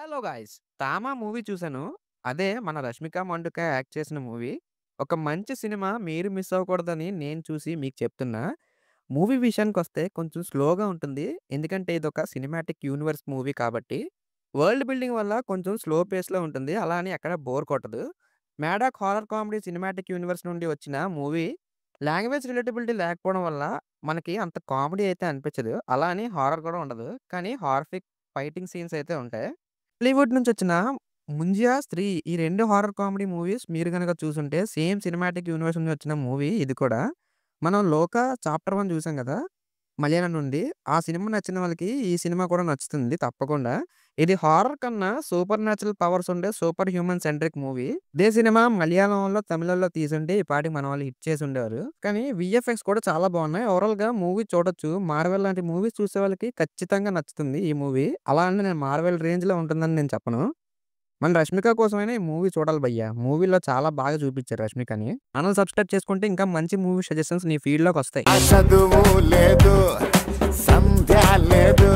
Hello guys! 'తామా' movie చూసాను. అదే మన 'రష్మిక మండుక' యాక్ట్ చేసిన మూవీ. ఒక మంచి సినిమా మీరు మిస్ అవ్వకూడదని నేను చూసి మీకు చెప్తున్నా. మూవీ విషయానికొస్తే కొంచెం స్లోగా ఉంటుంది. ఎందుకంటే ఇదొక సినిమాటిక్ యూనివర్స్ మూవీ కాబట్టి. వరల్డ్ బిల్డింగ్ వల్ల కొంచెం స్లో పేస్‌లో ఉంటుంది. అలా అని ఎక్కడ బోర్ కొట్టదు. 'Maddock' horror comedy cinematic universe నుండి వచ్చిన మూవీ. లాంగ్వేజ్ రిలేటబిలిటీ లేకపోవడం వల్ల మనకి అంత కామెడీ అయితే అనిపించదు. అలా అని హారర్ కూడా ఉండదు. కానీ హారిఫిక్ ఫైటింగ్ సీన్స్ అయితే ఉంటాయి. హాలీవుడ్ నుంచొచ్చిన 'ముంజియా స్త్రీ' ఈ 2 హారర్ కామెడీ మూవీస్ మీరు గనక చూసుంటే సేమ్ సినిమాటిక్ యూనివర్స్ నుండి వచ్చిన మూవీ ఇది కూడా. మనం 'లోక' చాప్టర్ 1 చూసాం గదా! మలయాళం నుండి. ఆ సినిమా నచ్చిన వాళ్ళకి ఈ సినిమా కూడా నచ్చుతుంది తప్పకుండా. ఇది హారర్ కన్నా సూపర్ న్యాచురల్ పవర్స్ ఉండే సూపర్ హ్యూమన్ సెంట్రిక్ మూవీ. ఇదే సినిమా మలయాళంలో, తమిళంలో తీసుంటే ఈ పాటికి మన వాళ్ళు హిట్ చేసుండేవారు. కానీ వీఎఫ్ఎక్స్ కూడా చాలా బావున్నాయి. ఓవరాల్‌గా మూవీ చూడొచ్చు. 'మార్వెల్' లాంటి మూవీస్ చూసే వాళ్ళకి ఖచ్చితంగా నచ్చుతుంది ఈ మూవీ. అలా అని నేను 'మార్వెల్' రేంజ్‌లో ఉంటుందని నేను చెప్పను. మన 'రష్మిక' కోసమైనా ఈ మూవీ చూడాలి భయ్యా. మూవీలో చాలా బాగా చూపిచ్చారు 'రష్మికని'. ఛానెల్ సబ్‌స్క్రైబ్ చేసుకుంటే ఇంకా మంచి మూవీ సజెషన్స్ నీ ఫీడ్‌లోకొస్తాయి. చదువు లేదు సంధ్య లేదు